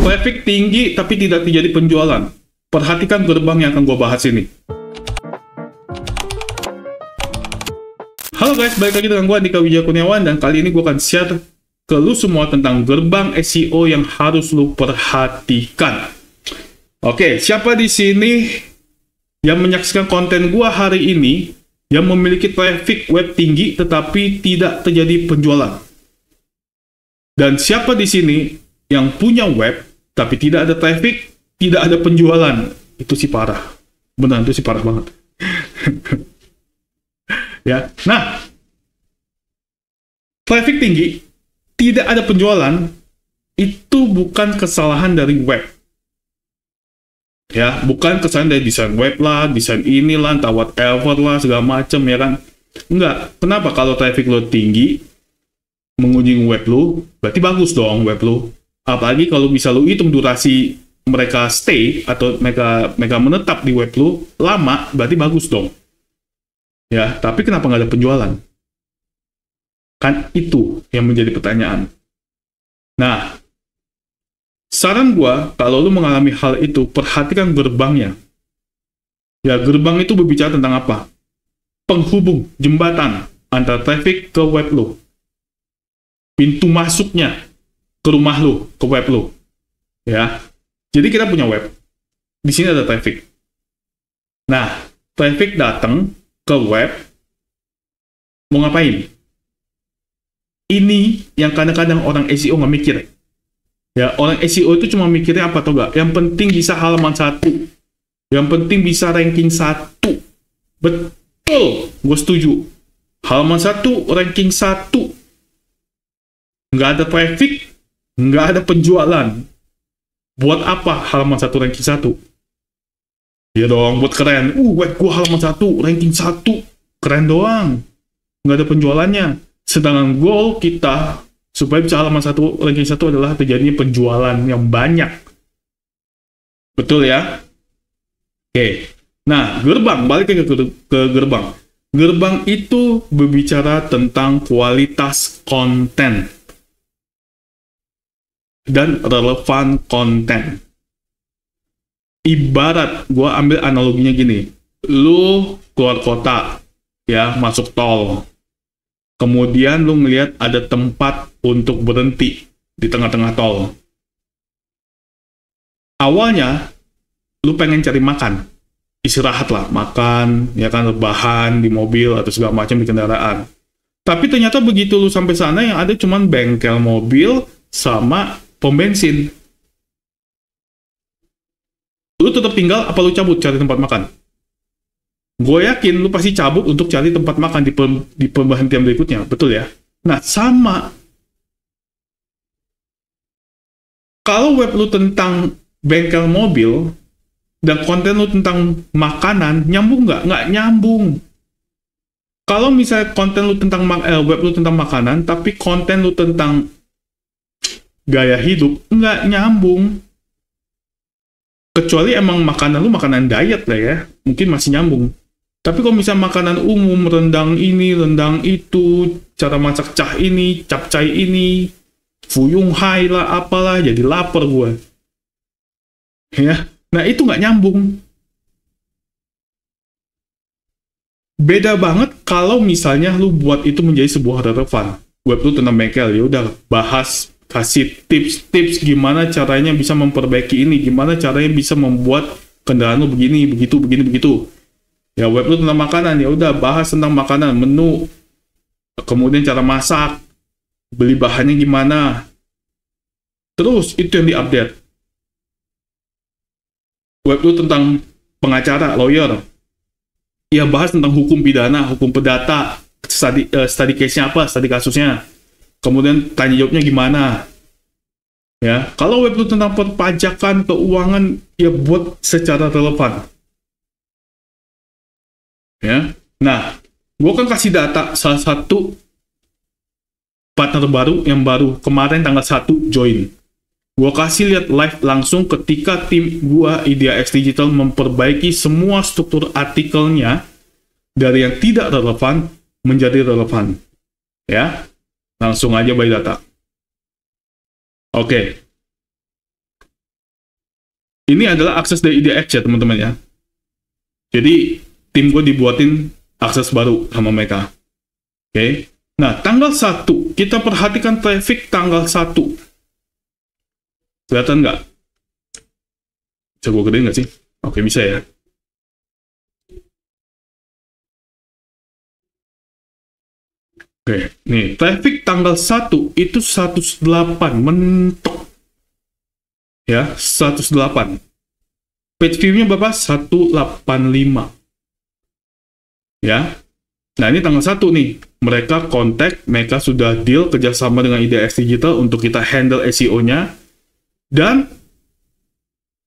Traffic tinggi tapi tidak terjadi penjualan. Perhatikan gerbang yang akan gue bahas ini. Halo guys, balik lagi dengan gue Andika Wijaya Kurniawan, dan kali ini gue akan share ke lu semua tentang gerbang SEO yang harus lu perhatikan. Oke, siapa di sini yang menyaksikan konten gue hari ini yang memiliki traffic web tinggi tetapi tidak terjadi penjualan? Dan siapa di sini yang punya web tapi tidak ada traffic, tidak ada penjualan? Itu sih parah. Benar, itu sih parah banget. Ya. Nah, traffic tinggi, tidak ada penjualan, itu bukan kesalahan dari web. Ya, bukan kesalahan dari desain web lah, desain inilah, entah whatever lah, segala macem, ya kan? Enggak. Kenapa? Kalau traffic lo tinggi, mengunjungi web lo, berarti bagus dong web lo. Apalagi kalau bisa lo hitung durasi mereka stay, atau mereka menetap di web lo lama, berarti bagus dong. Ya, tapi kenapa nggak ada penjualan? Kan itu yang menjadi pertanyaan. Nah, saran gua, kalau lu mengalami hal itu, perhatikan gerbangnya. Ya, gerbang itu berbicara tentang apa? Penghubung, jembatan antara traffic ke web lu. Pintu masuknya ke rumah lu, ke web lu. Ya. Jadi kita punya web. Di sini ada traffic. Nah, traffic datang ke web, mau ngapain? Ini yang kadang-kadang orang SEO nggak mikir. Ya, orang SEO itu cuma mikirnya apa atau nggak? Yang penting bisa halaman 1. Yang penting bisa ranking 1. Betul, gue setuju. Halaman 1, ranking 1. Nggak ada traffic, nggak ada penjualan. Buat apa halaman 1 ranking 1? Ya dong, buat keren. Web gue halaman 1, ranking 1. Keren doang. Nggak ada penjualannya. Sedangkan goal kita supaya bisa halaman 1, ranking 1 adalah terjadinya penjualan yang banyak. Betul ya? Oke. Nah, gerbang. Balik ke gerbang. Gerbang itu berbicara tentang kualitas konten dan relevan konten. Ibarat, gue ambil analoginya gini. Lu keluar kota, ya, masuk tol. Kemudian lu ngelihat ada tempat untuk berhenti di tengah-tengah tol. Awalnya, lu pengen cari makan. Istirahat lah, makan, ya kan, rebahan di mobil atau segala macam di kendaraan. Tapi ternyata begitu lu sampai sana, yang ada cuman bengkel mobil sama pom bensin. Lu tetap tinggal apa lu cabut cari tempat makan? Gue yakin lu pasti cabut untuk cari tempat makan di pemberhentian berikutnya, betul ya? Nah, sama. Kalau web lu tentang bengkel mobil, dan konten lu tentang makanan, nyambung nggak? Nggak nyambung. Kalau misalnya konten lu tentang web lu tentang makanan, tapi konten lu tentang gaya hidup, nggak nyambung. Kecuali emang makanan lu makanan diet lah ya, mungkin masih nyambung. Tapi kalau misalnya makanan umum, rendang ini, rendang itu, cara masak cah ini, capcay ini, fuyung hai lah, apalah, jadi lapar gue. Ya, nah itu nggak nyambung. Beda banget kalau misalnya lu buat itu menjadi sebuah relevan. Web lu tentang bengkel, ya udah bahas, kasih tips-tips gimana caranya bisa memperbaiki ini, gimana caranya bisa membuat kendaraan lu begini, begitu, begini, begitu. Ya, web lu tentang makanan, ya udah bahas tentang makanan, menu, kemudian cara masak, beli bahannya gimana. Terus itu yang diupdate. Web lu tentang pengacara, lawyer, ya bahas tentang hukum pidana, hukum perdata, study case-nya apa, study kasusnya. Kemudian tanya jawabnya gimana. Ya, kalau web lu tentang perpajakan, keuangan, ya buat secara relevan. Ya. Nah, gue kan kasih data salah satu partner baru yang baru kemarin tanggal 1 join. Gue kasih lihat live langsung ketika tim gue IdeaX Digital memperbaiki semua struktur artikelnya dari yang tidak relevan menjadi relevan. Ya. Langsung aja by data. Oke. Ini adalah akses dari IDX ya teman-teman ya. Jadi tim gue dibuatin akses baru sama mereka. Oke. Nah, tanggal 1, kita perhatikan traffic tanggal 1. Kelihatan nggak? Bisa gue gedein nggak sih? Oke, bisa ya. Oke, nih, traffic tanggal 1 itu 108, mentok. Ya, 108. Page view-nya berapa? 185. Ya. Nah, ini tanggal 1 nih. Mereka kontak, mereka sudah deal kerjasama dengan IDX Digital untuk kita handle SEO-nya. Dan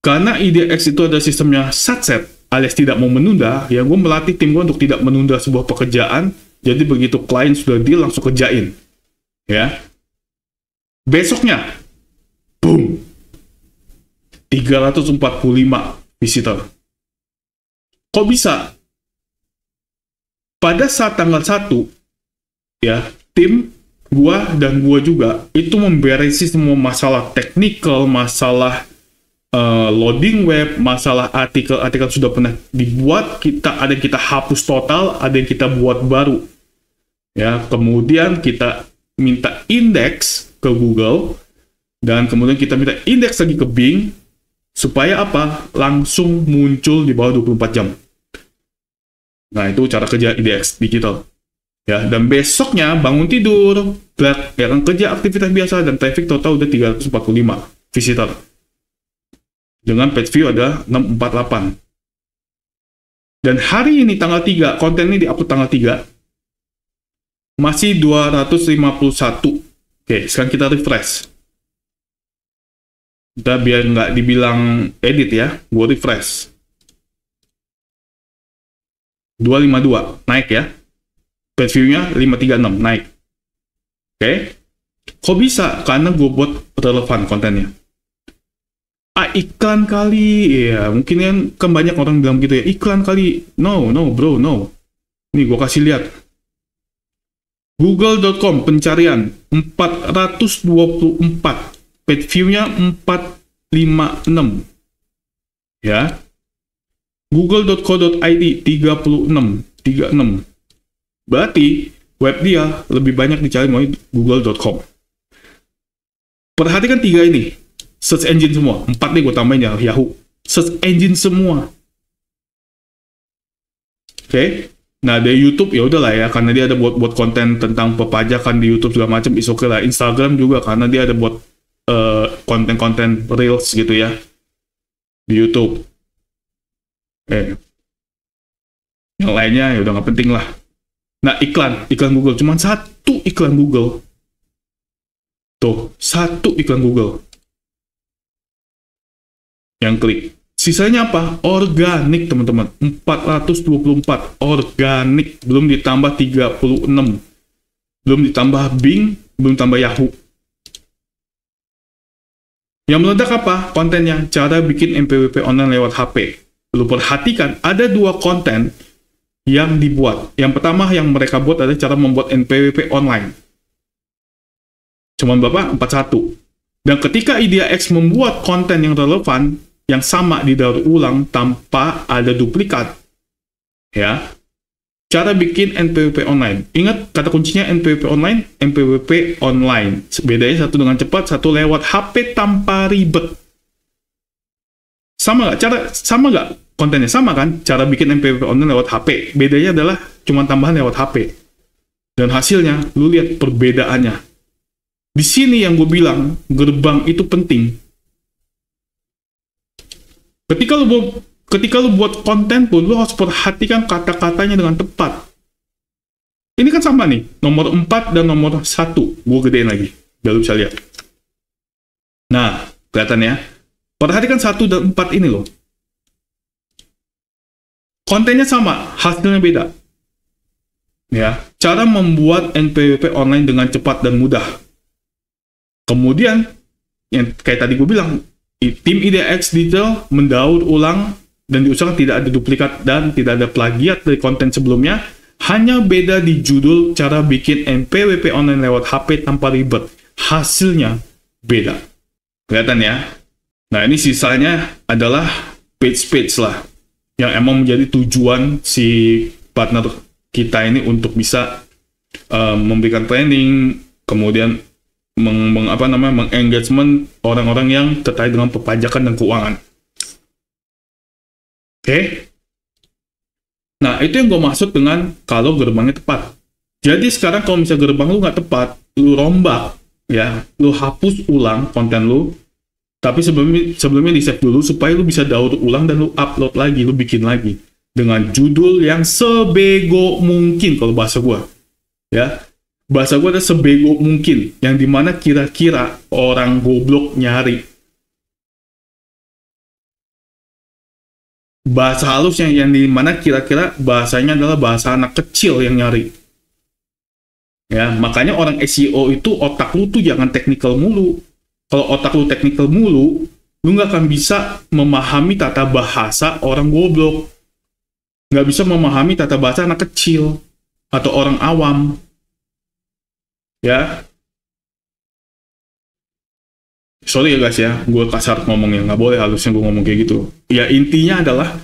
karena IDX itu ada sistemnya satset, alias tidak mau menunda, ya gue melatih tim gue untuk tidak menunda sebuah pekerjaan. Jadi begitu klien sudah deal, langsung kerjain. Ya. Besoknya, boom, 345 visitor. Kok bisa? Pada saat tanggal 1, ya, tim gua dan gua juga itu memberesi semua masalah technical, masalah loading web, masalah artikel-artikel sudah pernah dibuat, ada yang kita hapus total, ada yang kita buat baru. Ya, kemudian kita minta indeks ke Google, dan kemudian kita minta indeks lagi ke Bing, supaya apa? Langsung muncul di bawah 24 jam. Nah, itu cara kerja IDX Digital. Ya, dan besoknya bangun tidur, ya kan, kerja aktivitas biasa, dan traffic total udah 345 visitor. Dengan page view ada 648. Dan hari ini tanggal 3, konten ini diupload tanggal 3, masih 251. Oke, sekarang kita refresh. Kita biar nggak dibilang edit ya, gue refresh. 252, naik ya. Page view-nya 536, naik. Oke. Kok bisa? Karena gue buat relevan kontennya. Iklan kali. Ya, mungkin kan banyak orang bilang gitu ya. Iklan kali. No, bro, no. Nih, gue kasih lihat. Google.com pencarian 424, page view-nya 456. Ya. Google.co.id 36. Berarti web dia lebih banyak dicari melalui Google.com. Perhatikan 3 ini. Search engine semua. 4 nih gue tambahin ya, Yahoo. Search engine semua. Oke. Nah, dari YouTube ya udahlah ya, karena dia ada buat konten tentang perpajakan di YouTube segala macam, is okay lah. Instagram juga karena dia ada buat konten-konten reels gitu ya di YouTube. Yang lainnya ya udah nggak penting lah. Nah, iklan Google, cuman 1 iklan Google. Tuh, 1 iklan Google yang klik. Sisanya apa? Organik, teman-teman. 424 organik, belum ditambah 36. Belum ditambah Bing, belum tambah Yahoo. Yang meledak apa? Kontennya, cara bikin NPWP online lewat HP. Lu perhatikan, ada 2 konten yang dibuat. Yang pertama yang mereka buat adalah cara membuat NPWP online. Cuman berapa? 41. Dan ketika IDX membuat konten yang relevan, yang sama didaur ulang tanpa ada duplikat, ya, cara bikin NPWP online. Ingat kata kuncinya NPWP online, NPWP online. Bedanya satu dengan cepat, satu lewat HP tanpa ribet. Sama nggak kontennya? Sama kan? Cara bikin NPWP online lewat HP. Bedanya adalah cuma tambahan lewat HP. Dan hasilnya, lu lihat perbedaannya. Di sini yang gue bilang, gerbang itu penting. Ketika lu buat konten pun, lu harus perhatikan kata-katanya dengan tepat. Ini kan sama nih, nomor 4 dan nomor 1. Gue gedein lagi, biar lu bisa lihat. Nah, kelihatan ya. Perhatikan 1 dan 4 ini loh. Kontennya sama, hasilnya beda. Ya, cara membuat NPWP online dengan cepat dan mudah. Kemudian, yang kayak tadi gue bilang, tim IDX Digital mendaur ulang dan diusahakan tidak ada duplikat dan tidak ada plagiat dari konten sebelumnya, hanya beda di judul cara bikin NPWP online lewat HP tanpa ribet. Hasilnya beda. Kelihatan ya? Nah, ini sisanya adalah page-page lah, yang emang menjadi tujuan si partner kita ini untuk bisa memberikan training, kemudian mengengagement orang-orang yang terkait dengan perpajakan dan keuangan. Oke? Nah, itu yang gue maksud dengan kalau gerbangnya tepat. Jadi sekarang kalau misalnya gerbang lu nggak tepat, lu rombak, ya, lu hapus ulang konten lu, tapi sebelumnya di-save dulu supaya lu bisa download ulang dan lu upload lagi, lu bikin lagi dengan judul yang sebego mungkin kalau bahasa gua. Ya. Bahasa gua ada sebego mungkin, yang dimana kira-kira orang goblok nyari. Bahasa halus yang dimana kira-kira bahasanya adalah bahasa anak kecil yang nyari. Ya, makanya orang SEO itu otak lu tuh jangan technical mulu. Kalau otak lu technical mulu, lu nggak akan bisa memahami tata bahasa orang goblok. Nggak bisa memahami tata bahasa anak kecil atau orang awam. Ya. Sorry ya guys ya, gue kasar ngomongnya. Nggak boleh halusnya gue ngomong kayak gitu. Ya, intinya adalah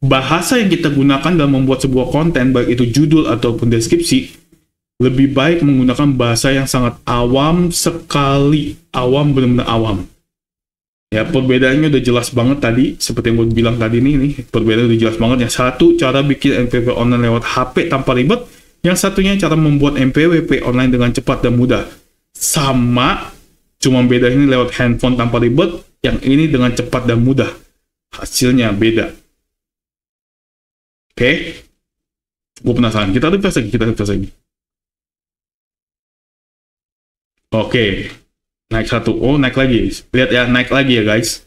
bahasa yang kita gunakan dalam membuat sebuah konten, baik itu judul ataupun deskripsi, lebih baik menggunakan bahasa yang sangat awam sekali. Awam, benar-benar awam. Ya, perbedaannya udah jelas banget tadi, seperti yang gue bilang tadi nih, perbedaannya udah jelas banget. Yang satu, cara bikin MPWP online lewat HP tanpa ribet. Yang satunya, cara membuat MPWP online dengan cepat dan mudah. Sama, cuma beda ini lewat handphone tanpa ribet, yang ini dengan cepat dan mudah. Hasilnya beda. Oke? Gue penasaran. Kita refresh lagi. Oke. Naik satu. Oh, naik lagi. Lihat ya, naik lagi ya guys.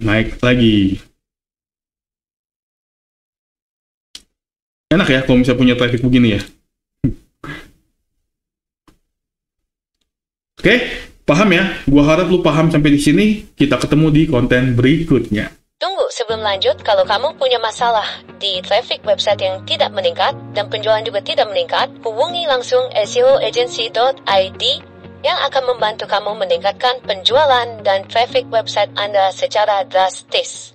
Naik lagi. Enak ya kalau misalnya punya traffic begini ya. Oke, paham ya? Gua harap lu paham sampai di sini. Kita ketemu di konten berikutnya. Tunggu, sebelum lanjut, kalau kamu punya masalah di traffic website yang tidak meningkat dan penjualan juga tidak meningkat, hubungi langsung seoagency.id yang akan membantu kamu meningkatkan penjualan dan traffic website Anda secara drastis.